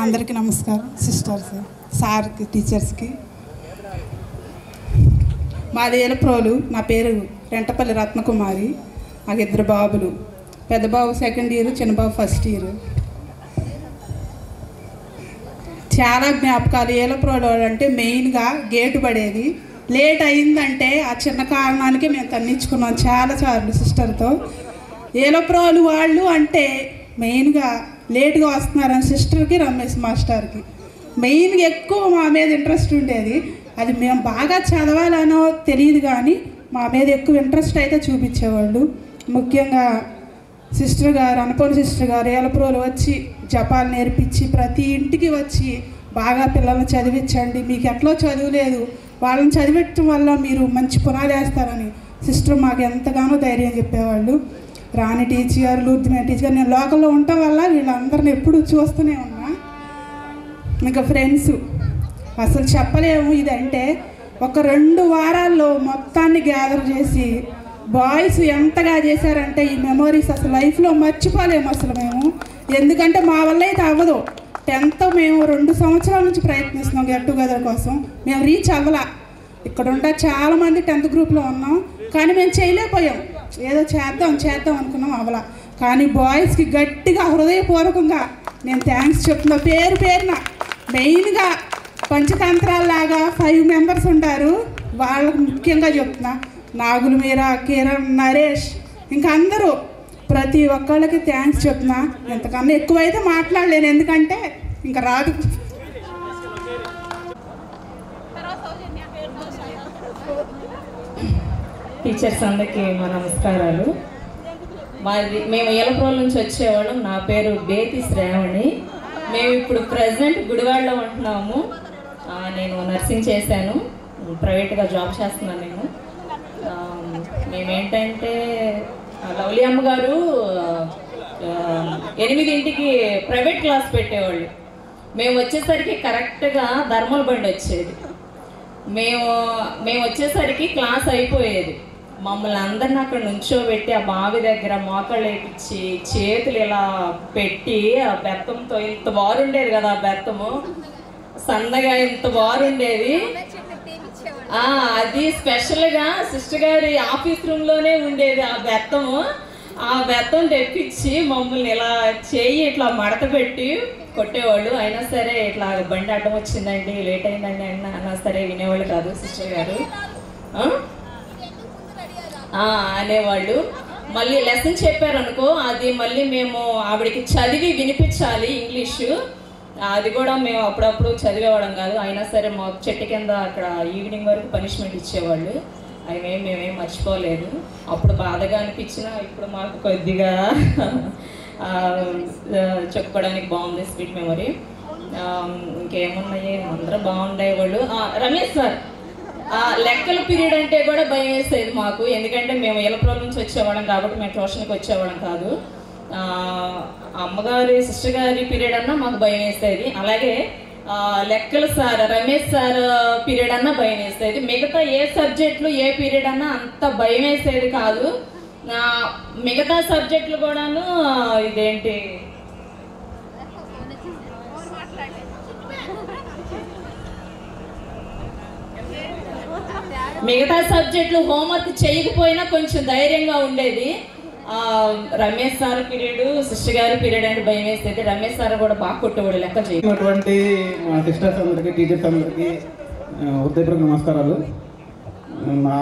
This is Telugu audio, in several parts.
అందరికీ నమస్కారం. సిస్టర్స్, సార్కి, టీచర్స్కి. మాది ఏలప్రోలు. నా పేరు రెంటపల్లి రత్నకుమారి. నాకు 2 బాబులు. పెద్ద బాబు 2nd ఇయర్, చిన్న బాబు 1st ఇయర్. చాలా జ్ఞాపకాలు. ఏలప్రోలు అంటే మెయిన్గా గేటు పడేది. లేట్ అయిందంటే ఆ చిన్న కారణానికి మేము తన్నించుకున్నాం చాలాసార్లు సిస్టర్తో. ఏలప్రోలు వాళ్ళు అంటే మెయిన్గా లేట్గా వస్తున్నారని సిస్టర్కి, రమేష్ మాస్టర్కి మెయిన్గా ఎక్కువ మా మీద ఇంట్రెస్ట్ ఉండేది. అది మేము బాగా చదవాలనో తెలియదు కానీ మా మీద ఎక్కువ ఇంట్రెస్ట్ అయితే చూపించేవాళ్ళు. ముఖ్యంగా సిస్టర్ గారు, అనుపూర్ణ సిస్టర్ గారు ఏలప్రోలు వచ్చి జపాలు నేర్పించి ప్రతి ఇంటికి వచ్చి బాగా పిల్లల్ని చదివించండి, మీకు ఎట్లా చదువులేదు, వాళ్ళని చదివించడం వల్ల మీరు మంచి పునాది వేస్తారని సిస్టర్ మాకు ఎంతగానో ధైర్యం చెప్పేవాళ్ళు. రాణి టీచర్, లూర్దిమే టీచర్, నేను లోకల్లో ఉండటం వల్ల వీళ్ళందరిని ఎప్పుడు చూస్తూనే ఉన్నా. ఇంకా ఫ్రెండ్స్ అసలు చెప్పలేము. ఇదంటే ఒక 2 వారాల్లో మొత్తాన్ని గ్యాదర్ చేసి బాయ్స్ ఎంతగా చేశారంటే ఈ మెమోరీస్ అసలు లైఫ్లో మర్చిపోలేము అసలు మేము. ఎందుకంటే మా వల్ల అయితే అవ్వదు. 10th మేము 2 సంవత్సరాల నుంచి ప్రయత్నిస్తున్నాం గెట్ టుగెదర్ కోసం. మేము రీచ్ అవ్వాల. ఇక్కడ ఉంటే చాలామంది 10th గ్రూప్లో ఉన్నాం కానీ మేము చేయలేకపోయాం. ఏదో చేద్దాం అనుకున్నాం, అవ్వాల. కానీ బాయ్స్కి గట్టిగా హృదయపూర్వకంగా నేను థ్యాంక్స్ చెప్తున్నా. పేరున మెయిన్గా పంచతంత్రాల్లాగా 5 మెంబర్స్ ఉంటారు, వాళ్ళకు ముఖ్యంగా చెప్తున్నా. నాగుల మీరా, కిరణ్, నరేష్, ఇంకా అందరూ ప్రతి ఒక్కళ్ళకి థ్యాంక్స్ చెప్తున్నా. ఎంతకన్నా ఎక్కువైతే మాట్లాడలేను ఎందుకంటే ఇంకా రాదు. టీచర్స్ అందరికీ మా నమస్కారాలు. మేము ఏలప్రోలు నుంచి వచ్చేవాళ్ళం. నా పేరు బేతి శ్రావణి. మేము ఇప్పుడు ప్రజెంట్ గుడివాడలో ఉంటున్నాము. నేను నర్సింగ్ చేశాను, ప్రైవేట్గా జాబ్ చేస్తున్నాను నేను. మేమేంటంటే లవ్లీ అమ్మగారు 8ంటికి ప్రైవేట్ క్లాస్ పెట్టేవాళ్ళు. మేము వచ్చేసరికి కరెక్ట్గా ధర్మల బండి వచ్చేది. మేము వచ్చేసరికి క్లాస్ అయిపోయేది. మమ్మల్ని అందరిని అక్కడ నుంచోబెట్టి ఆ బావి దగ్గర మోకాళ్ళు వేయించి చేతులు ఇలా పెట్టి ఆ బెత్తంతో, ఇంత బారుండేది కదా ఆ బెత్తము, సన్నగా ఇంత బారుండేది. అది స్పెషల్గా సిస్టర్ గారి ఆఫీస్ రూమ్లోనే ఉండేది ఆ బెత్తము. ఆ బెత్తం తెప్పించి మమ్మల్ని ఇలా చేయి ఇట్లా మడత పెట్టి కొట్టేవాళ్ళు. అయినా సరే ఇట్లా బండి అడ్డం వచ్చిందండి, లేట్ అయిందండి అన్నా సరే వినేవాళ్ళు కాదు సిస్టర్ గారు. అనేవాళ్ళు. మళ్ళీ లెసన్ చెప్పారనుకో, అది మళ్ళీ మేము ఆవిడకి చదివి వినిపించాలి ఇంగ్లీషు. అది కూడా మేము అప్పుడప్పుడు చదివేవాళ్ళం కాదు. అయినా సరే మా చెట్టు కింద అక్కడ ఈవినింగ్ వరకు పనిష్మెంట్ ఇచ్చేవాళ్ళు. అవి మేమేం మర్చిపోలేదు. అప్పుడు బాధగా అనిపించినా ఇప్పుడు మాకు కొద్దిగా చెప్పుకోవడానికి బాగుంది, స్వీట్ మెమరీ. ఇంకేమున్నాయి, అందరూ బాగుండేవాళ్ళు. రమేష్ సార్ లెక్కల పీరియడ్ అంటే కూడా భయం వేసేది మాకు. ఎందుకంటే మేము ఏలప్రోలు నుంచి వచ్చేవాళ్ళం కాబట్టి మేము ట్యూషన్కి వచ్చేవాళ్ళం కాదు. అమ్మగారి సిస్టర్ గారి పీరియడ్ అన్నా మాకు భయం వేసేది. అలాగే లెక్కల సార్ రమేష్ సార్ పీరియడ్ అన్నా భయం వేసేది. మిగతా ఏ సబ్జెక్టులు ఏ పీరియడ్ అన్నా అంత భయం వేసేది కాదు. మిగతా సబ్జెక్టులు కూడాను ఇదేంటి మిగతా సబ్జెక్టులు హోంవర్క్ చేయకపోయినా కొంచెం ధైర్యంగా ఉండేది. రమేష్ సార్ పీరియడ్, సిస్టర్ గారి పీరియడ్ అంటే భయం వేసేది. రమేష్ సార్ కూడా బాగా కొట్టేవాడు లెక్క చేయటువంటి మా సిస్టర్స్ అందరికీ, టీచర్స్ అందరికీ హృదయపూర్వక నమస్కారాలు. నా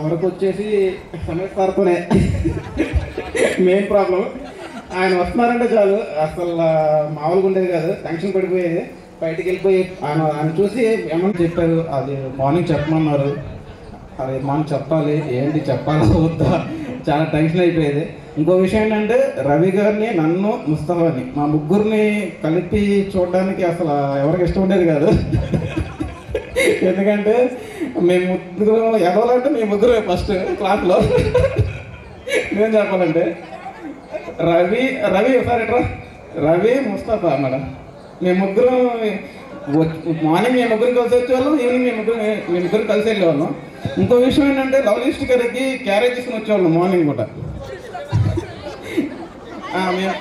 వరకు వచ్చేసి రమేష్ సార్తోనే మెయిన్ ప్రాబ్లం. ఆయన వస్తున్నారంటే చాలు అసలు మామూలుగా ఉండేది కాదు, టెన్షన్ పడిపోయేది. బయటికి వెళ్ళిపోయి ఆయన చూసి ఏమన్నా చెప్పారు, అది మార్నింగ్ చెప్పమన్నారు, అది మార్నింగ్ చెప్పాలి, ఏంటి చెప్పాలా వద్దా, చాలా టెన్షన్ అయిపోయేది. ఇంకో విషయం ఏంటంటే రవి గారిని, నన్ను, ముస్తఫాని మా ముగ్గురిని కలిపి చూడడానికి అసలు ఎవరికి ఇష్టం ఉండేది కాదు. ఎందుకంటే మేము ముగ్గురు ఎదవాలంటే మేము ముగ్గురు ఫస్ట్ క్లాస్లో. నేను చెప్పాలంటే రవి ఒకసారి రవి, ముస్తఫా మేడం, మేము ముగ్గురు మార్నింగ్ మేము ముగ్గురు కలిసి వచ్చేవాళ్ళం, ఈవినింగ్ మేము ముగ్గురు కలిసి వెళ్ళేవాళ్ళం. ఇంకో విషయం ఏంటంటే లవ్లీస్ట్ గారికి క్యారేజ్ తీసుకుని వచ్చేవాళ్ళం మార్నింగ్ కూడా.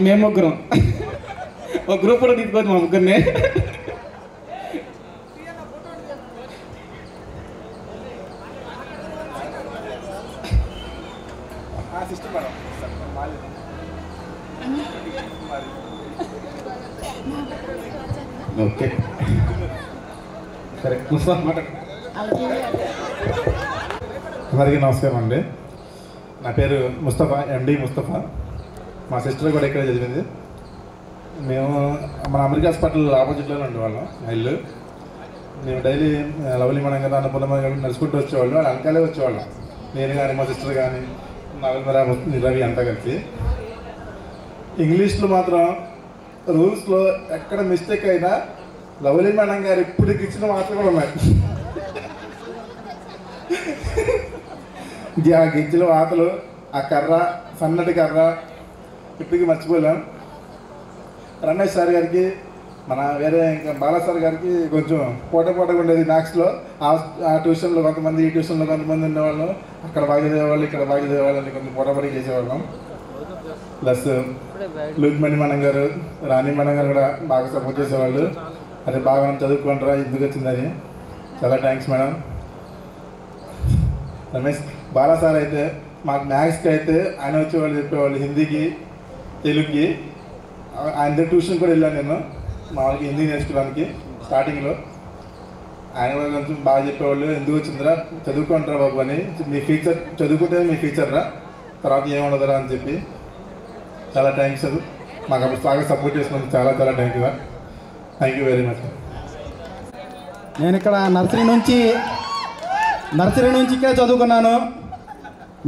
మేము ముగ్గురం ఒక గ్రూప్ ఫోటో తీసుకోవచ్చు మా ముగ్గురిని. ఓకే సరే ముస్తఫా మాట్లాడు. అందరికీ నమస్కారం అండి. నా పేరు ముస్తఫా, ఎండి ముస్తఫా. మా సిస్టర్ కూడా ఇక్కడే చదివింది. మేము మన అమెరికా హాస్పిటల్ ఆపోజిట్లోనే ఉండేవాళ్ళం. మా ఇల్లు మేము డైలీ లవ్లీ మనం కదా అన్నపూర్ణమ్మ గారు నడుచుకుంటూ వచ్చేవాళ్ళు. వాళ్ళు వెనకాలే వచ్చేవాళ్ళం. నేను కానీ మా సిస్టర్ కానీ నవీంద్ర రవి అంతా కలిసి. ఇంగ్లీష్లో మాత్రం రూల్స్లో ఎక్కడ మిస్టేక్ అయినా లవ్లీ మేడం గారు ఇప్పటికి ఇచ్చిన మాటలు కూడా ఉన్నాయి. ఆ గిజ్జల వాతలు, ఆ కర్ర, సన్నటి కర్ర ఇప్పటికీ మర్చిపోలేం. రమేష్ సార్ గారికి, మన వేరే ఇంకా బాలా సార్ గారికి కొంచెం పోటగా ఉండేది మ్యాథ్స్లో. ఆ ట్యూషన్లో కొంతమంది, ఈ ట్యూషన్లో కొంతమంది ఉండేవాళ్ళు. అక్కడ బాగా చదివేవాళ్ళు, ఇక్కడ బాగా చదివేవాళ్ళని కొంచెం పోటపడి చేసేవాళ్ళం. ప్లస్ లూక్మణి మేడం గారు, రాణి మేడం గారు కూడా బాగా సపోర్ట్ చేసేవాళ్ళు. అదే బాగా చదువుకుంటారా ఎందుకు వచ్చిందని. చాలా thanks madam. Ramesh Bala sir అయితే మాకు మ్యాథ్స్కి అయితే ఆయన వచ్చేవాళ్ళు, చెప్పేవాళ్ళు హిందీకి, తెలుగుకి. ఆయన దగ్గర ట్యూషన్ కూడా వెళ్ళాను నేను, మా వాళ్ళకి హిందీ నేర్చుకోవడానికి స్టార్టింగ్లో. ఆయన కూడా కొంచెం బాగా చెప్పేవాళ్ళు, ఎందుకు వచ్చిందిరా చదువుకుంటారా బాబు అని, మీ ఫ్యూచర్ చదువుకుంటే మీ ఫ్యూచర్ రా, తర్వాత ఏముండదురా అని చెప్పి. చాలా థ్యాంక్స్. మాకు అప్పుడు బాగా సపోర్ట్ చేసినందుకు చాలా చాలా థ్యాంక్ యూ వెరీ మచ్. నేను ఇక్కడ నర్సరీ నుంచి ఇక్కడే చదువుకున్నాను.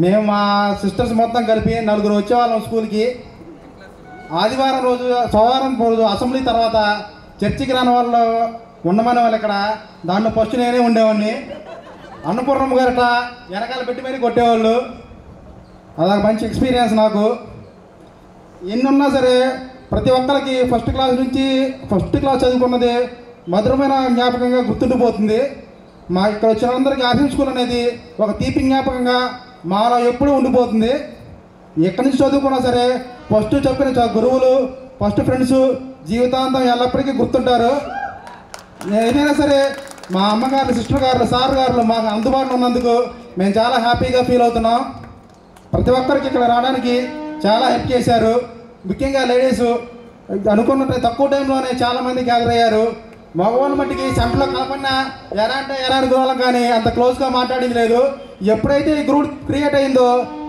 మేము మా సిస్టర్స్ మొత్తం కలిపి 4 వచ్చేవాళ్ళం స్కూల్కి. ఆదివారం రోజు, సోమవారం రోజు అసెంబ్లీ తర్వాత చర్చికి రాని వాళ్ళు ఉండమనే వాళ్ళు ఇక్కడ. దాంట్లో ఫస్ట్ నేనే ఉండేవాడిని. అన్నపూర్ణమ్మ గారు ఇట్లా వెనకాల పెట్టి మరీ కొట్టేవాళ్ళు. అదొక మంచి ఎక్స్పీరియన్స్ నాకు. ఎన్ని ఉన్నా సరే ప్రతి ఒక్కరికి ఫస్ట్ క్లాస్ చదువుకున్నది మధురమైన జ్ఞాపకంగా గుర్తుండిపోతుంది. మా ఇక్కడ వచ్చిన అందరికీ ఆర్యం స్కూల్ అనేది ఒక తీపి జ్ఞాపకంగా మాలో ఎప్పుడూ ఉండిపోతుంది. ఎక్కడి నుంచి చదువుకున్నా సరే ఫస్ట్ చెప్పిన గురువులు, ఫస్ట్ ఫ్రెండ్స్ జీవితాంతం ఎల్లప్పటికీ గుర్తుంటారు. ఏదైనా సరే మా అమ్మగారు, సిస్టర్ గారు, సార్ గారు మాకు అందుబాటులో ఉన్నందుకు మేము చాలా హ్యాపీగా ఫీల్ అవుతున్నాం. ప్రతి ఒక్కరికి ఇక్కడ రావడానికి చాలా హెల్ప్ చేశారు. ముఖ్యంగా లేడీస్ అనుకున్నట్టు తక్కువ టైంలోనే చాలామంది గ్యాదర్ అయ్యారు. మగవాళ్ళ మట్టికి సెంటర్లో కలపడినా ఎలా అంటే ఎలా అనుకోవాలం, కానీ అంత క్లోజ్గా మాట్లాడింది లేదు. ఎప్పుడైతే ఈ గ్రూప్ క్రియేట్ అయిందో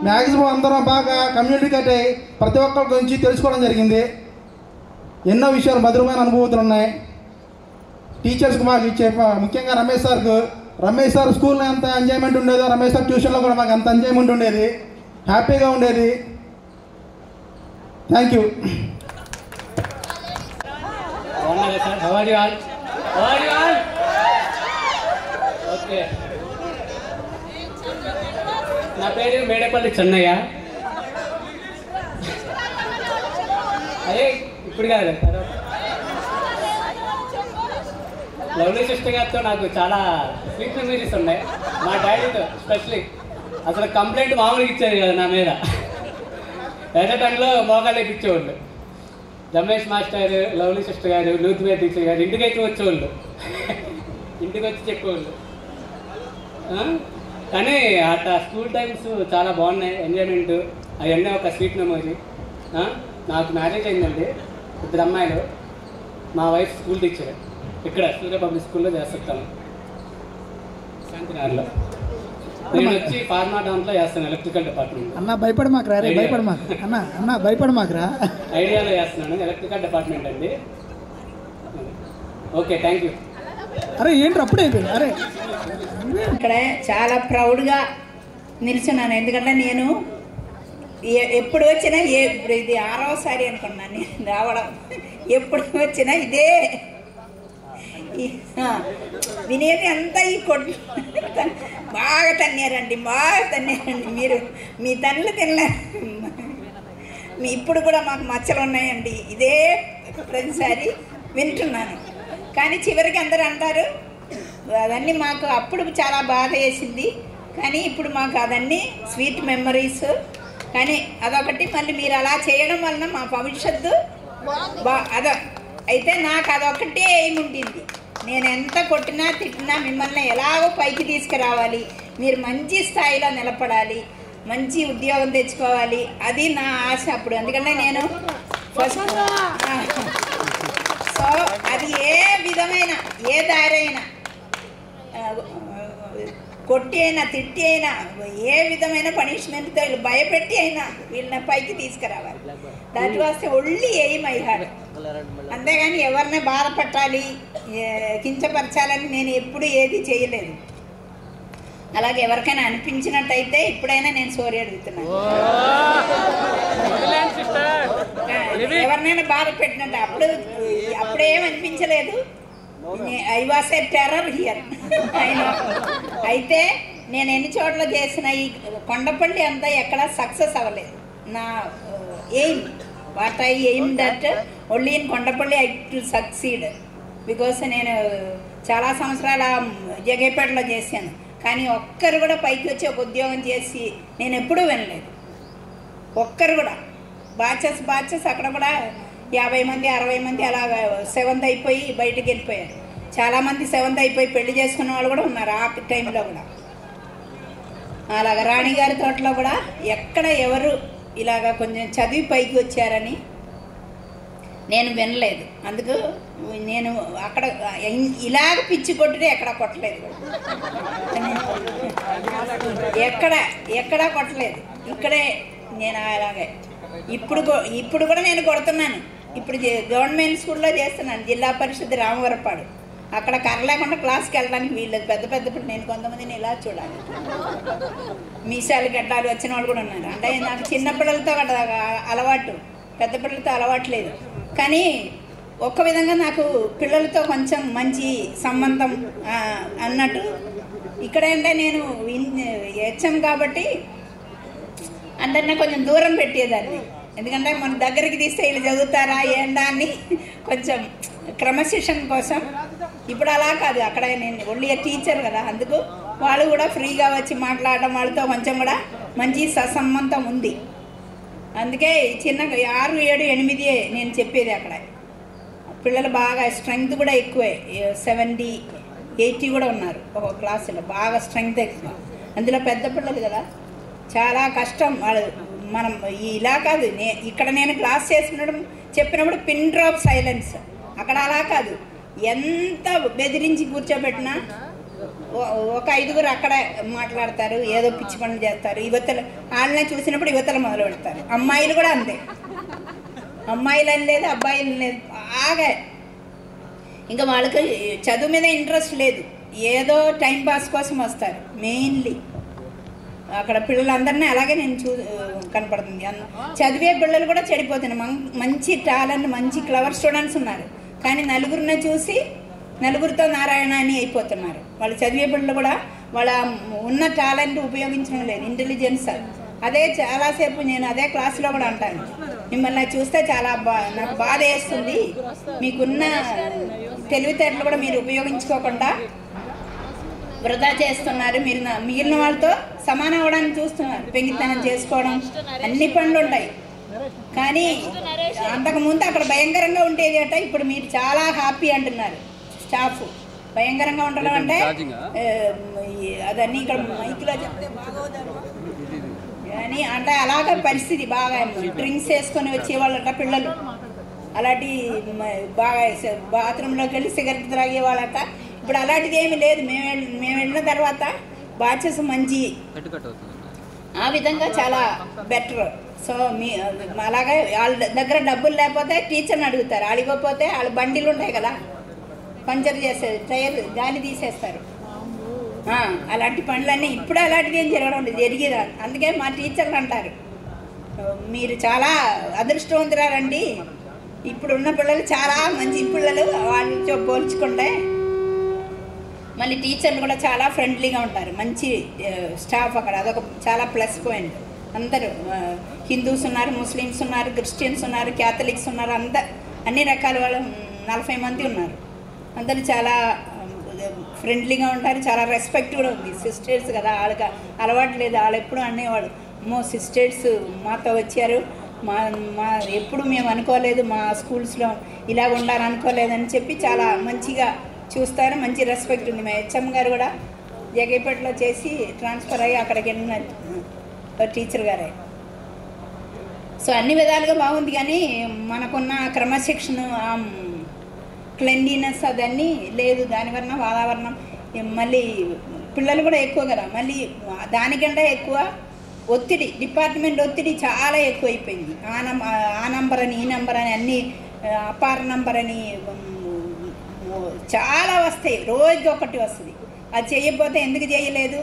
మ్యాక్సిమం అందరం బాగా కమ్యూనికేట్ అయ్యి ప్రతి ఒక్కరి గురించి తెలుసుకోవడం జరిగింది. ఎన్నో విషయాలు మధురమైన అనుభూతులు ఉన్నాయి. టీచర్స్కి మాకు ఇచ్చే ముఖ్యంగా రమేష్ సార్ స్కూల్లో ఎంత ఎంజాయ్మెంట్ ఉండేదో రమేష్ సార్ ట్యూషన్లో కూడా మాకు అంత ఎంజాయ్మెంట్ ఉండేది, హ్యాపీగా ఉండేది. Thank you. ఓకే, నా పేరు మేడపల్లి చెన్నయ్య. అదే ఇప్పుడు కాదు, లవ్లీ సిస్టర్ గారితో నాకు చాలా స్వీట్ మెమరీస్ ఉన్నాయి. మా డాడీతో స్పెషల్లీ అసలు కంప్లైంట్ మామూలుగా ఇచ్చేది కదా నా మీద. వేరే టైంలో మోకాళ్ళు ఇచ్చేవాళ్ళు. రమేష్ మాస్టర్, లవ్లీ సిస్టర్ గారు, లూత్వేర్ టీచర్ గారు ఇంటికైతే వచ్చేవాళ్ళు, ఇంటికి వచ్చి చెప్పేవాళ్ళు. కానీ అట్లా స్కూల్ టైమ్స్ చాలా బాగున్నాయి, ఎంజాయ్మెంట్ అవన్నీ ఒక స్వీట్ మెమరీ. నాకు మ్యారేజ్ అయిందండి, 2 అమ్మాయిలు. మా వైఫ్ స్కూల్ టీచర్, ఇక్కడ సూర్య పబ్లిక్ స్కూల్లో చేస్తాను, శాంతినగర్లో. నేను వచ్చి ఫార్మా డౌన్లో చేస్తాను, ఎలక్ట్రికల్ డిపార్ట్మెంట్. అన్న భయపడ మాకురా, భయపడ మాకురా. ఐడియాలో చేస్తున్నాను, ఎలక్ట్రికల్ డిపార్ట్మెంట్ అండి. Okay, thank you. అరే ఏంటి అప్పుడే అయిపోయింది. అరే ఇక్కడ చాలా ప్రౌడ్గా నిల్చున్నాను. ఎందుకంటే నేను ఎప్పుడు వచ్చినా ఇప్పుడు ఇది 6వసారి అనుకున్నాను నేను రావడం. ఎప్పుడు వచ్చినా ఇదే వినేది అంతా ఈ కొట్టు బాగా తన్నారండి. మీరు మీ తల్లి తినలేరు. ఇప్పుడు కూడా మాకు మచ్చలు ఉన్నాయండి, ఇదే ప్రతిసారి వింటున్నాను. కానీ చివరికి అందరూ అంటారు అవన్నీ మాకు అప్పుడు చాలా బాధ వేసింది, కానీ ఇప్పుడు మాకు అవన్నీ స్వీట్ మెమరీస్. కానీ అదొకటి, మళ్ళీ మీరు అలా చేయడం వలన మా భవిష్యత్తు అయితే నాకు అదొక్కటే ఎయిమ్ ఉంటుంది. నేను ఎంత కొట్టినా తిట్టినా మిమ్మల్ని ఎలాగో పైకి తీసుకురావాలి, మీరు మంచి స్థాయిలో నిలబడాలి, మంచి ఉద్యోగం తెచ్చుకోవాలి, అది నా ఆశ అప్పుడు. ఎందుకంటే నేను ఫస్ట్ సో అది ఏ విధమైన ఏ దారి అయినా కొట్టి అయినా తిట్టి అయినా ఏ విధమైన పనిష్మెంట్తో వీళ్ళు భయపెట్టి అయినా వీళ్ళని పైకి తీసుకురావాలి. దాని వస్తే ఒళ్ళి ఎయిమ్ అయ్యాడు. అంతేగాని ఎవరిని బాధపట్టాలి కించపరచాలని నేను ఎప్పుడు ఏది చేయలేదు. అలాగే ఎవరికైనా అనిపించినట్టయితే ఇప్పుడైనా నేను సారీ అడుగుతున్నాను. ఎవరినైనా బాధ పెట్టినట్టు అప్పుడేం అనిపించలేదు. I was a terror here అయినా. అయితే నేను ఎన్ని చోట్ల చేసిన ఈ కొండపల్లి అంతా ఎక్కడ సక్సెస్ అవ్వలేదు. నా aim what I aim that only in Kondapalli I to succeed. Because నేను చాలా సంవత్సరాల జగేపేటలో చేశాను, కానీ ఒక్కరు కూడా పైకి వచ్చి ఒక ఉద్యోగం చేసి నేను ఎప్పుడూ వినలేదు. ఒక్కరు కూడా బాచెస్ అక్కడ కూడా 50 మంది 60 మంది అలాగ 7th అయిపోయి బయటకు వెళ్ళిపోయారు. చాలామంది 7th అయిపోయి పెళ్లి చేసుకున్న వాళ్ళు కూడా ఉన్నారు ఆ టైంలో కూడా. అలాగ రాణిగారి తోటలో కూడా ఎక్కడ ఎవరు ఇలాగ కొంచెం చదివి పైకి వచ్చారని నేను వినలేదు. అందుకు నేను అక్కడ ఇలాగ పిచ్చి కొట్టితే ఎక్కడ కొట్టలేదు, ఎక్కడా కొట్టలేదు. ఇక్కడే నేను అలాగే ఇప్పుడు కూడా నేను కొడుతున్నాను. ఇప్పుడు గవర్నమెంట్ స్కూల్లో చేస్తున్నాను, జిల్లా పరిషత్ రామవరపాడు. అక్కడ కర్ర లేకుండా క్లాస్కి వెళ్ళడానికి వీళ్ళది. పెద్ద నేను కొంతమందిని ఇలా చూడాలి, మీసాలు గడ్డాలు వచ్చిన వాళ్ళు కూడా ఉన్నారు. అంటే నాకు చిన్నపిల్లలతో అలవాటు, పెద్ద పిల్లలతో అలవాటు లేదు. కానీ ఒక్క విధంగా నాకు పిల్లలతో కొంచెం మంచి సంబంధం అన్నట్టు. ఇక్కడంటే నేను హెచ్ఎం కాబట్టి అందరినీ కొంచెం దూరం పెట్టేదాన్ని. ఎందుకంటే మన దగ్గరికి తీస్తే వీళ్ళు చదువుతారా ఏంటా అని కొంచెం క్రమశిక్షణ కోసం. ఇప్పుడు అలా కాదు, అక్కడ నేను ఓన్లీ టీచర్ కదా, అందుకు వాళ్ళు కూడా ఫ్రీగా వచ్చి మాట్లాడడం, వాళ్ళతో కొంచెం కూడా మంచి ససంబంధం ఉంది. అందుకే చిన్న 6, 7, 8 నేను చెప్పేది. అక్కడ పిల్లలు బాగా స్ట్రెంగ్త్ కూడా ఎక్కువే, 70, 80 కూడా ఉన్నారు ఒక క్లాసులో. బాగా స్ట్రెంగ్త్ ఎక్కువ. అందులో పెద్ద పిల్లలు కదా, చాలా కష్టం. వాళ్ళు మనం ఇలా కాదు, ఇక్కడ నేను క్లాస్ చెప్పినప్పుడు పిన్ డ్రాప్ సైలెన్స్. అక్కడ అలా కాదు, ఎంత బెదిరించి కూర్చోబెట్టినా ఒక 5గురు అక్కడ మాట్లాడతారు, ఏదో పిచ్చి పనులు చేస్తారు. యువతలు వాళ్ళనే చూసినప్పుడు యువతలు మొదలు పెడతారు. అమ్మాయిలు కూడా అంతే, అమ్మాయిలు అని లేదు అబ్బాయిలు లేదు. బాగా ఇంకా వాళ్ళకి చదువు మీద ఇంట్రెస్ట్ లేదు, ఏదో టైంపాస్ కోసం వస్తారు మెయిన్లీ. అక్కడ పిల్లలందరినీ అలాగే నేను కనపడుతుంది. చదివే పిల్లలు కూడా చెడిపోతున్నారు. మంచి టాలెంట్, మంచి క్లవర్ స్టూడెంట్స్ ఉన్నారు, కానీ నలుగురిని చూసి నలుగురితో నారాయణ అని అయిపోతున్నారు. వాళ్ళు చదివే పిల్లలు కూడా వాళ్ళ ఉన్న టాలెంట్ ఉపయోగించడం లేదు, ఇంటెలిజెన్స్. అదే చాలాసేపు నేను అదే క్లాస్లో కూడా అంటాను, మిమ్మల్ని చూస్తే చాలా నాకు బాధ వేస్తుంది. మీకున్న తెలివితేటలు కూడా మీరు ఉపయోగించుకోకుండా వృధా చేస్తున్నారు. మీరు మిగిలిన వాళ్ళతో సమానం అవ్వడానికి చూస్తున్నారు, పెంగితనం చేసుకోవడం, అన్ని పనులు ఉంటాయి. కానీ అంతకుముందు అక్కడ భయంకరంగా ఉండేది అట, ఇప్పుడు మీరు చాలా హ్యాపీ అంటున్నారు. స్టాఫ్ భయంకరంగా ఉండడం అంటే అదన్నీ ఇక్కడ మైక్లో చెప్తే బాగోదమ్మా కానీ అంటే అలాగే పరిస్థితి. బాగా డ్రింక్స్ వేసుకొని వచ్చేవాళ్ళట పిల్లలు, అలాంటి బాగా బాత్రూంలోకి వెళ్ళి సిగరెట్ త్రాగేవాళ్ళట. ఇప్పుడు అలాంటిది ఏమీ లేదు. మేము వెళ్ళిన తర్వాత బాచెస్ మంచి ఆ విధంగా చాలా బెటర్. సో అలాగే వాళ్ళ దగ్గర డబ్బులు లేకపోతే టీచర్ని అడుగుతారు, అడిగకపోతే వాళ్ళ బండిలు ఉంటాయి కదా పంచర్ చేసేది, టైర్ గాలి తీసేస్తారు. అలాంటి పనులన్నీ ఇప్పుడు అలాంటిది ఏం జరగడం లేదు, జరిగేదా. అందుకే మా టీచర్లు అంటారు, మీరు చాలా అదృష్టవంతురాలండి, ఇప్పుడున్న పిల్లలు చాలా మంచి పిల్లలు వాళ్ళతో పోల్చుకుంటే. మళ్ళీ టీచర్లు కూడా చాలా ఫ్రెండ్లీగా ఉంటారు, మంచి స్టాఫ్ అక్కడ. అదొక చాలా ప్లస్ పాయింట్. అందరూ హిందూస్ ఉన్నారు, ముస్లిమ్స్ ఉన్నారు, క్రిస్టియన్స్ ఉన్నారు, క్యాథలిక్స్ ఉన్నారు, అన్ని రకాల వాళ్ళు 40 మంది ఉన్నారు. అందరూ చాలా ఫ్రెండ్లీగా ఉంటారు, చాలా రెస్పెక్ట్ కూడా ఉంది. సిస్టర్స్ కదా, వాళ్ళకి అలవాటు లేదు. వాళ్ళు ఎప్పుడు అనేవాడు, అమ్మో సిస్టర్స్ మాతో వచ్చారు, మా మా ఎప్పుడు మేము అనుకోలేదు, మా స్కూల్స్లో ఇలా ఉండాలనుకోలేదని చెప్పి చాలా మంచిగా చూస్తారు, మంచి రెస్పెక్ట్ ఉంది. మా హెచ్ఎం గారు కూడా జగేపేటలో చేసి ట్రాన్స్ఫర్ అయ్యి అక్కడికి వెళ్ళిన టీచర్ గారే. సో అన్ని విధాలుగా బాగుంది, కానీ మనకున్న క్రమశిక్షణ, క్లెన్లీనెస్ అదన్నీ లేదు. దానివల్ల వాతావరణం మళ్ళీ పిల్లలు కూడా ఎక్కువ కదా, మళ్ళీ దానికంటే ఎక్కువ ఒత్తిడి, డిపార్ట్మెంట్ ఒత్తిడి చాలా ఎక్కువైపోయింది. ఆ నంబర్ అని ఈ నంబర్ అని అన్నీ అపార్ నంబర్ అని చాలా వస్తాయి, రోజుకి ఒకటి వస్తుంది. అది చేయకపోతే ఎందుకు చేయలేదు,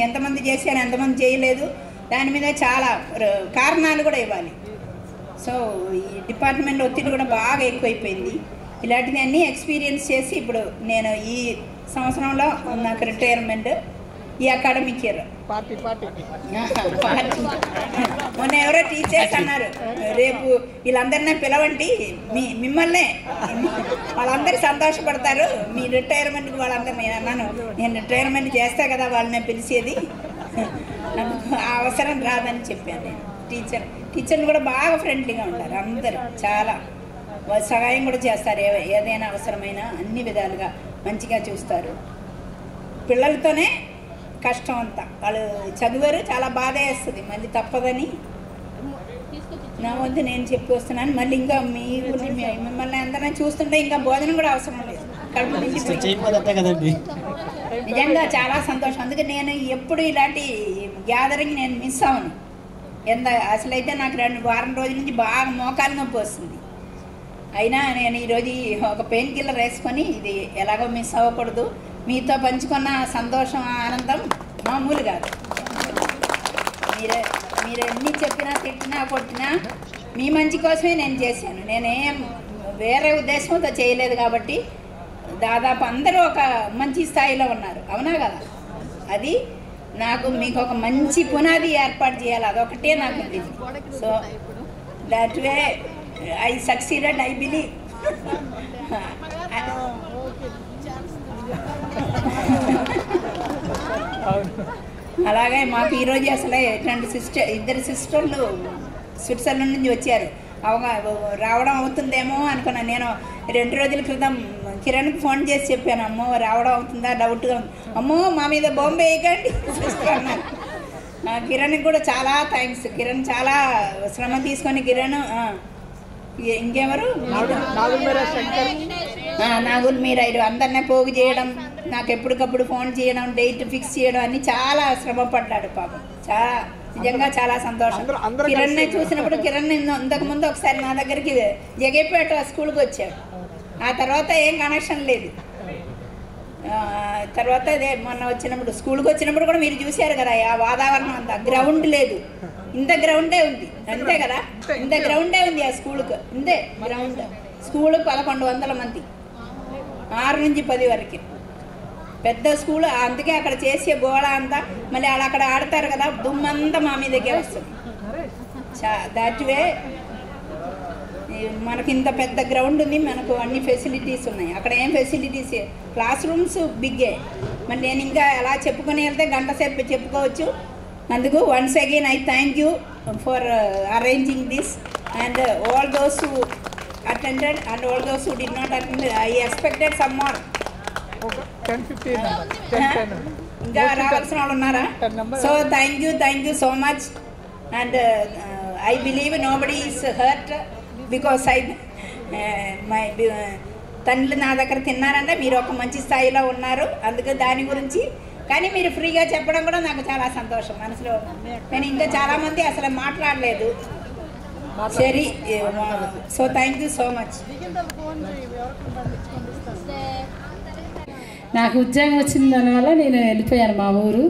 ఎంతమంది చేశారు, ఎంతమంది చేయలేదు, దాని మీద చాలా కారణాలు కూడా ఇవ్వాలి. సో ఈ డిపార్ట్మెంట్ ఒత్తిడి కూడా బాగా ఎక్కువైపోయింది. ఇలాంటివి అన్నీ ఎక్స్పీరియన్స్ చేసి ఇప్పుడు నేను ఈ సంవత్సరంలో నాకు రిటైర్మెంట్, ఈ అకాడమిక్ ఇయర్ పార్టీ మొన్న ఎవరో టీచర్స్ అన్నారు, రేపు వీళ్ళందరినీ పిలవండి, మిమ్మల్నే వాళ్ళందరూ సంతోషపడతారు మీ రిటైర్మెంట్కి వాళ్ళందరినీ. నేను అన్నాను, నేను రిటైర్మెంట్ చేస్తా కదా వాళ్ళని పిలిచేది, ఆ అవసరం రాదని చెప్పాను నేను. టీచర్లు కూడా బాగా ఫ్రెండ్లీగా ఉంటారు, అందరూ చాలా సహాయం కూడా చేస్తారు, ఏదైనా అవసరమైనా అన్ని విధాలుగా మంచిగా చూస్తారు. పిల్లలతోనే కష్టం అంతా, వాళ్ళు చదివారు, చాలా బాధ వేస్తుంది, మళ్ళీ తప్పదని నా వద్దు నేను చెప్పి వస్తున్నాను. మళ్ళీ ఇంకా మిమ్మల్ని అందరినీ చూస్తుంటే ఇంకా భోజనం కూడా అవసరం లేదు, కడుపు నిండిపోయింది. నిజంగా చాలా సంతోషం. అందుకే నేను ఎప్పుడు ఇలాంటి గ్యాదరింగ్ నేను మిస్ అవ్వను. అసలైతే నాకు వారం రోజుల నుంచి బాగా మోకాలు నొప్పి వస్తుంది, అయినా నేను ఈరోజు ఒక పెయిన్ కిల్లర్ వేసుకొని ఇది ఎలాగో మిస్ అవ్వకూడదు, మీతో పంచుకున్న సంతోషం, ఆనందం మామూలు కాదు. మీరు ఎన్ని చెప్పినా, తిట్టినా, కొట్టినా మీ మంచి కోసమే నేను చేశాను. నేనేం వేరే ఉద్దేశంతో చేయలేదు. కాబట్టి దాదాపు అందరూ ఒక మంచి స్థాయిలో ఉన్నారు, అవునా కదా? అది నాకు మీకు ఒక మంచి పునాది ఏర్పాటు చేయాలి, అదొకటే నాకు ఉండింది. So that way I succeeded, I believe. అలాగే మాకు ఈరోజు అసలే ఇద్దరు సిస్టర్లు స్విట్జర్లాండ్ నుంచి వచ్చారు. రావడం అవుతుందేమో అనుకున్నాను. నేను 2 రోజుల క్రితం కిరణ్కి ఫోన్ చేసి చెప్పాను, అమ్మో రావడం అవుతుందా డౌట్గా ఉంది. అమ్మో మా మీద బాంబే వేయకండి సిస్టర్ అన్నారు. కిరణ్కి కూడా చాలా థ్యాంక్స్. కిరణ్ చాలా శ్రమ తీసుకొని, కిరణ్ ఇంకెవరు నాగుల్ మీరైరు అందరినీ పోగు చేయడం, నాకు ఎప్పటికప్పుడు ఫోన్ చేయడం, డేట్ ఫిక్స్ చేయడం అన్నీ చాలా శ్రమ పడ్డాడు పాపం. చాలా నిజంగా చాలా సంతోషం. కిరణ్ని చూసినప్పుడు కిరణ్ ఇంతకుముందు ఒకసారి నా దగ్గరికి జగేపేట స్కూల్కి వచ్చాడు, ఆ తర్వాత ఏం కనెక్షన్ లేదు. తర్వాత అదే మొన్న వచ్చినప్పుడు స్కూల్కి వచ్చినప్పుడు కూడా మీరు చూశారు కదా, ఆ వాతావరణం అంతా గ్రౌండ్ లేదు, ఇంత గ్రౌండే ఉంది, అంతే కదా, ఇంత గ్రౌండే ఉంది ఆ స్కూల్కి, ఇంతే గ్రౌండ్. స్కూల్ 1100 మంది, 6 నుంచి 10 వరకు పెద్ద స్కూల్. అందుకే అక్కడ చేసే గోళ అంతా మళ్ళీ వాళ్ళు అక్కడ ఆడతారు కదా, దుమ్మంతా మా మీదకే వస్తుంది. దాట్ వే మనకి ఇంత పెద్ద గ్రౌండ్ ఉంది, మనకు అన్ని ఫెసిలిటీస్ ఉన్నాయి. అక్కడ ఏం ఫెసిలిటీస్, క్లాస్ రూమ్స్ బిగ్గే. మరి నేను ఇంకా ఎలా చెప్పుకొని వెళ్తే గంట సేపు చెప్పుకోవచ్చు. అందుకు once again I thank you for arranging this and all those who attended and all those who did not attend. I expected some more. ఇంకా రావాల్సిన వాళ్ళు ఉన్నారా? So thank you so much. And I believe nobody is hurt because my తండ్రి నా దగ్గర తిన్నారంటే మీరు ఒక మంచి స్థాయిలో ఉన్నారు, అందుకే దాని గురించి. కానీ మీరు ఫ్రీగా చెప్పడం కూడా నాకు చాలా సంతోషం మనసులో. నేను ఇంకా చాలామంది అసలు మాట్లాడలేదు. సరే, so thank you so much. నాకు ఉద్యోగం వచ్చిన దానివల్ల నేను వెళ్ళిపోయాను మా ఊరు.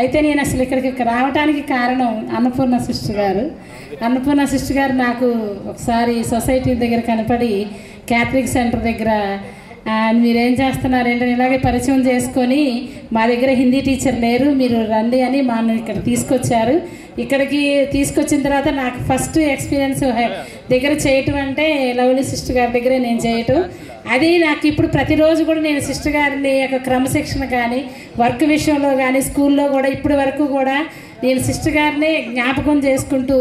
అయితే నేను అసలు ఇక్కడికి రావడానికి కారణం అన్నపూర్ణ సిస్టర్ గారు. అన్నపూర్ణ సిస్టర్ గారు నాకు ఒకసారి సొసైటీ దగ్గర కనపడి క్యాథలిక్ సెంటర్ దగ్గర మీరేం చేస్తున్నారు ఏంటని ఇలాగే పరిచయం చేసుకొని, మా దగ్గర హిందీ టీచర్ లేరు, మీరు రండి అని మా ఇక్కడ తీసుకొచ్చారు. ఇక్కడికి తీసుకొచ్చిన తర్వాత నాకు ఫస్ట్ ఎక్స్పీరియన్స్ దగ్గర చేయటం అంటే లవ్లీ సిస్టర్ గారి దగ్గరే నేను చేయటం. అది నాకు ఇప్పుడు ప్రతిరోజు కూడా నేను సిస్టర్ గారిని యొక్క క్రమశిక్షణ కానీ, వర్క్ విషయంలో కానీ, స్కూల్లో కూడా ఇప్పటి వరకు కూడా నేను సిస్టర్ గారిని జ్ఞాపకం చేసుకుంటూ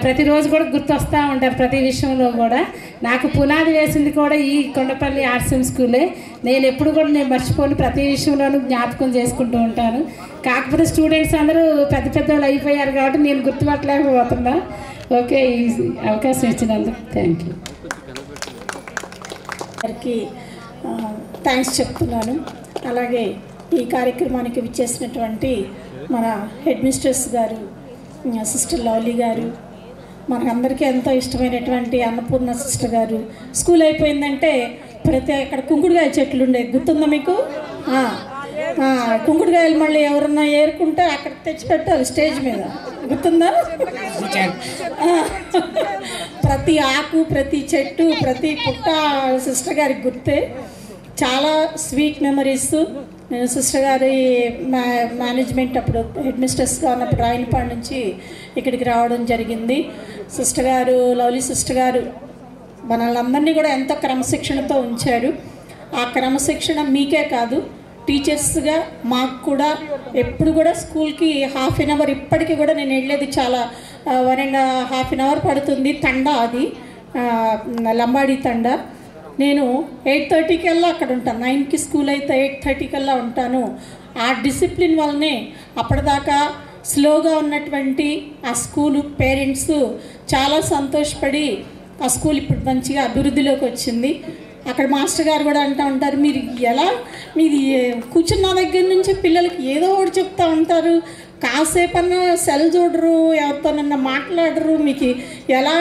ప్రతిరోజు కూడా గుర్తొస్తూ ఉంటారు. ప్రతి విషయంలో కూడా నాకు పునాది వేసింది కూడా ఈ కొండపల్లి ఆర్ట్స్ స్కూలే. నేను ఎప్పుడు కూడా నేను మర్చిపోను, ప్రతి విషయంలోనూ జ్ఞాపకం చేసుకుంటూ ఉంటాను. కాకపోతే స్టూడెంట్స్ అందరూ పెద్ద పెద్ద వాళ్ళు అయిపోయారు కాబట్టి నేను గుర్తుపట్టలేకపోతున్నా. ఓకే, ఈ అవకాశం ఇచ్చినందుకు థ్యాంక్ యూ. వారికి థ్యాంక్స్ చెప్తున్నాను. అలాగే ఈ కార్యక్రమానికి విచ్చేసినటువంటి మన హెడ్ మిస్ట్రెస్ గారు, సిస్టర్ లవ్లీ గారు, మనకందరికీ ఎంతో ఇష్టమైనటువంటి అన్నపూర్ణ సిస్టర్ గారు. స్కూల్ అయిపోయిందంటే అక్కడ కుంకుడుకాయ చెట్లు ఉండేది, గుర్తుందా మీకు? కుంకుడుకాయలు మళ్ళీ ఎవరన్నా ఏరుకుంటే అక్కడ తెచ్చి పెట్టాలి స్టేజ్ మీద, గుర్తుందా? ప్రతి ఆకు, ప్రతి చెట్టు, ప్రతి పుట్ట సిస్టర్ గారికి గుర్తే. చాలా స్వీట్ మెమరీస్. నేను సిస్టర్ గారి మేనేజ్మెంట్ అప్పుడు హెడ్ మిస్ట్రెస్గా ఉన్నప్పుడు రాయనపాడు నుంచి ఇక్కడికి రావడం జరిగింది. సిస్టర్ గారు, లవ్లీ సిస్టర్ గారు మనల్ని అందరినీ కూడా ఎంతో క్రమశిక్షణతో ఉంచారు. ఆ క్రమశిక్షణ మీకే కాదు, టీచర్స్గా మాకు కూడా ఎప్పుడు కూడా స్కూల్కి హాఫ్ అన్ అవర్, ఇప్పటికీ కూడా నేను వెళ్ళేది చాలా 1.5 hours పడుతుంది. తండా అది, లంబాడీ తండా. నేను 8:30 కల్లా అక్కడ ఉంటాను. 9కి స్కూల్ అయితే 8:30 కల్లా ఉంటాను. ఆ డిసిప్లిన్ వల్లనే అప్పటిదాకా స్లోగా ఉన్నటువంటి ఆ స్కూలు పేరెంట్స్ చాలా సంతోషపడి ఆ స్కూల్ ఇప్పుడు మంచిగా అభివృద్ధిలోకి వచ్చింది. అక్కడ మాస్టర్ గారు కూడా అంటూ ఉంటారు, మీరు మీది కూర్చున్న దగ్గర నుంచి పిల్లలకి ఏదో ఒకటి చెప్తూ ఉంటారు, కాసేపన్నా సెల్ చూడరు, ఎవరితోనన్నా మాట్లాడరు. మీకు ఎలా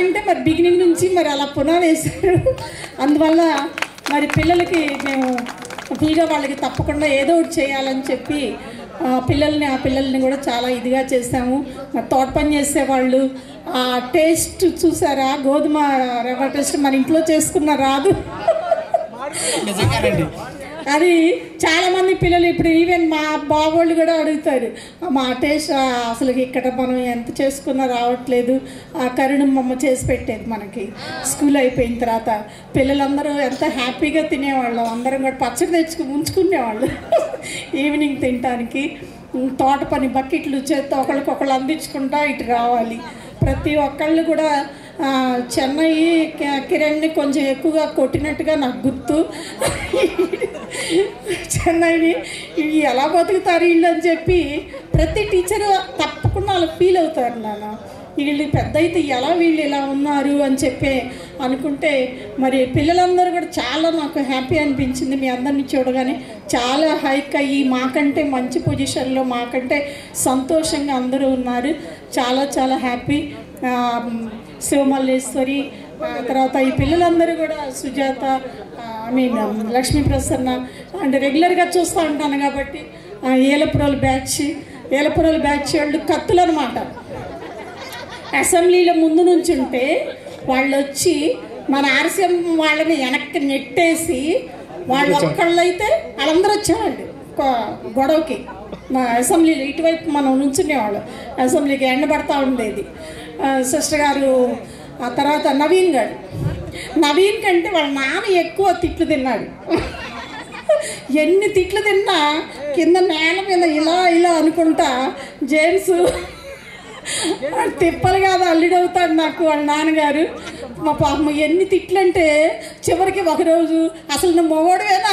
అంటే మరి బిగినింగ్ నుంచి మరి అలా పునాదేశారు. అందువల్ల మరి పిల్లలకి మేము ఫుల్గా వాళ్ళకి తప్పకుండా ఏదో ఒకటి చేయాలని చెప్పి పిల్లల్ని కూడా చాలా ఇదిగా చేసాము. మరి తోట పని చేసేవాళ్ళు ఆ టేస్ట్ చూసారా, గోధుమ రవ్వ టేస్ట్ మన ఇంట్లో చేసుకున్న రాదు. అది చాలామంది పిల్లలు ఇప్పుడు ఈవెన్ మా బాబోళ్ళు కూడా అడుగుతారు, మా టేస్ట్ అసలు ఇక్కడ మనం ఎంత చేసుకున్నా రావట్లేదు. ఆ కరుణమ్మ చేసి పెట్టేది మనకి స్కూల్ అయిపోయిన తర్వాత. పిల్లలందరూ ఎంత హ్యాపీగా తినేవాళ్ళం. అందరం కూడా పచ్చడి ఉంచుకునేవాళ్ళు ఈవినింగ్ తినడానికి. తోట పని బకెట్లు చేత్తో ఒకళ్ళకొకళ్ళు అందించుకుంటా ఇటు రావాలి. ప్రతి ఒక్కళ్ళు కూడా చెన్నై కిరణ్ని కొంచెం ఎక్కువగా కొట్టినట్టుగా నాకు గుర్తు. చెన్నైని ఇవి ఎలా బతుకుతారు వీళ్ళు అని చెప్పి ప్రతి టీచరు తప్పకుండా వాళ్ళు ఫీల్ అవుతారు. నాన్న వీళ్ళు పెద్ద అయితే వీళ్ళు ఇలా ఉన్నారు అని చెప్పి అనుకుంటే మరి పిల్లలందరూ కూడా చాలా నాకు హ్యాపీ అనిపించింది. మీ అందరినీ చూడగానే చాలా హైక్ అయ్యి మాకంటే మంచి పొజిషన్లో, మాకంటే సంతోషంగా అందరూ ఉన్నారు. చాలా చాలా హ్యాపీ. శివమల్లేశ్వరి, తర్వాత ఈ పిల్లలందరూ కూడా సుజాత, లక్ష్మీ ప్రసన్న అంటే రెగ్యులర్గా చూస్తూ ఉంటాను కాబట్టి ఏలపురాలు బ్యాచ్ వాళ్ళు కత్తులు అనమాట. అసెంబ్లీలో ముందు నుంచి ఉంటే వాళ్ళు వచ్చి మన ఆర్సీఎం వాళ్ళని వెనక్కి నెట్టేసి వాళ్ళు ఒక్కళ్ళైతే వాళ్ళందరూ వచ్చేవాళ్ళు గొడవకి. మా అసెంబ్లీలో ఇటువైపు మనం నుంచునేవాళ్ళు, అసెంబ్లీకి ఎండబడతా ఉండేది. సిస్టర్ గారు ఆ తర్వాత నవీన్ కంటే వాళ్ళ నాన్న ఎక్కువ తిట్లు తిన్నాడు. ఎన్ని తిట్లు తిన్నా కింద నేల మీద ఇలా అనుకుంటా జేమ్స్ తిప్పలు కాదు అల్లుడవుతాడు నాకు వాళ్ళ నాన్నగారు. మా పాపం ఎన్ని తిట్లు అంటే చివరికి ఒకరోజు అసలు నువ్వు మొగోడువేనా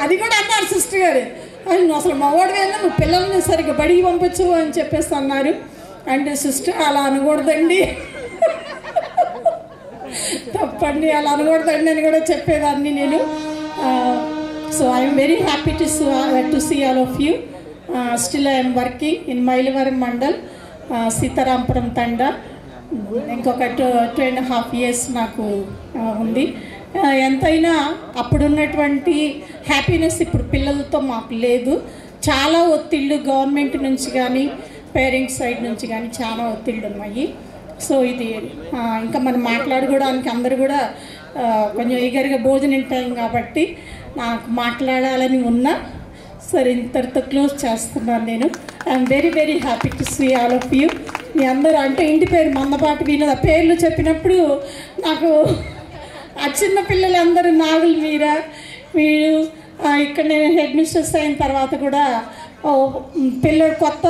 అది కూడా అన్నారు సిస్టర్ గారు. నువ్వు అసలు మొగోడువేనా, నువ్వు పిల్లల్ని సరిగ్గా బడికి పంపించు అని చెప్పేసి అన్నారు. అంటే సిస్టర్ అలా అనకూడదండి, తప్పండి, అలా అనకూడదండి అని కూడా చెప్పేదాన్ని నేను. So I'm very happy to see all of you. Still I'm working in Mylavaram mandal, Sitarampuram Thanda. ఇంకొక 2.5 years నాకు ఉంది. ఎంతైనా అప్పుడున్నటువంటి హ్యాపీనెస్ ఇప్పుడు పిల్లలతో మాకు లేదు. చాలా ఒత్తిళ్ళు గవర్నమెంట్ నుంచి కానీ పేరెంట్స్ సైడ్ నుంచి కానీ చాలా ఒత్తిళ్ళు ఉన్నాయి. సో ఇది ఇంకా మనం మాట్లాడుకోవడానికి అందరూ కూడా కొంచెం ఈగర్గా భోజనం టైం కాబట్టి నాకు మాట్లాడాలని ఉన్నా సరే ఇంతటితో క్లోజ్ చేస్తున్నాను నేను. I'm very very happy to see all of you. మీ అందరూ అంటే ఇంటి పేరు మందపాటి వినోద పేర్లు చెప్పినప్పుడు నాకు ఆ చిన్న పిల్లలందరూ నాగులు మీరా, వీళ్ళు ఇక్కడ నేను హెడ్ మిస్ట్రెస్ అయిన తర్వాత కూడా పిల్లడు కొత్త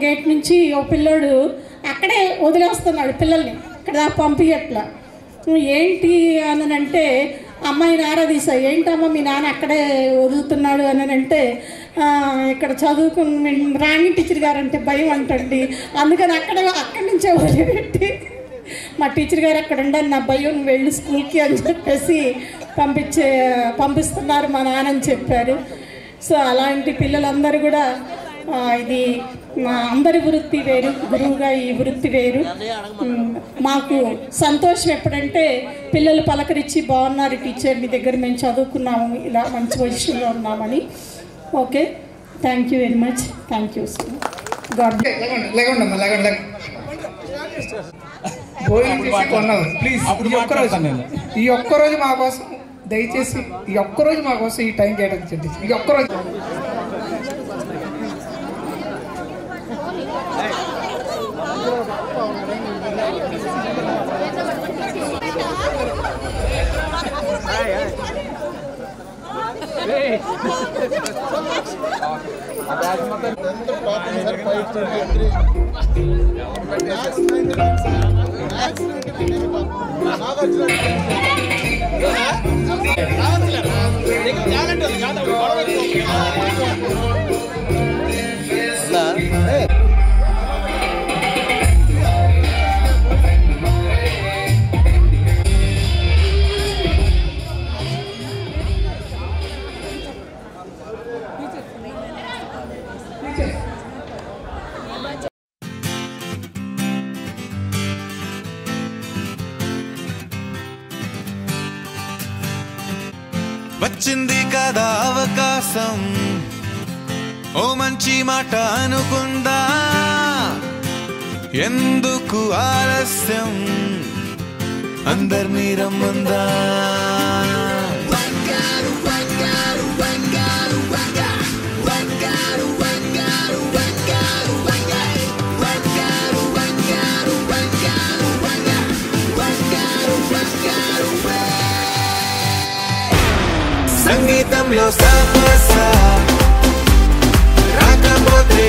గేట్ నుంచి ఓ పిల్లోడు అక్కడే వదిలేస్తున్నాడు పిల్లల్ని, ఇక్కడ పంపించట్లా. ఏంటి అని అంటే అమ్మాయిని ఆరాధీసా, ఏంటమ్మా మీ నాన్న అక్కడే వదులుతున్నాడు అని అంటే ఇక్కడ చదువుకుని రాణి టీచర్ గారు అంటే భయం అంటండి, అందుకని అక్కడి నుంచే వదిలిపెట్టి మా టీచర్ గారు అక్కడ ఉండాలి నా భయం వెళ్ళి స్కూల్కి అని చెప్పేసి పంపిస్తున్నారు మా నాన్న అని చెప్పారు. సో అలాంటి పిల్లలందరూ కూడా ఇది మా అందరి వృత్తి వేరు, గురువుగా ఈ వృత్తి వేరు. మాకు సంతోషం ఎప్పుడంటే పిల్లలు పలకరించి బాగున్నారు టీచర్ మీ దగ్గర మేము చదువుకున్నాము, ఇలా మంచి పొజిషన్లో ఉన్నామని. Okay, thank you very much. Thank you God. Please ఈ ఒక్కరోజు మా కోసం దయచేసి ఈ ఒక్కరోజు మా కోసం ఈ టైం కేటాయించండి. ఈ ఒక్కరోజు వచ్చింది కదా అవకాశం, ఓ మంచి మాట అనుకుందా, ఎందుకు ఆలస్యం అందర్నీ రమ్మందా. సంగీతంలో రాకపోతే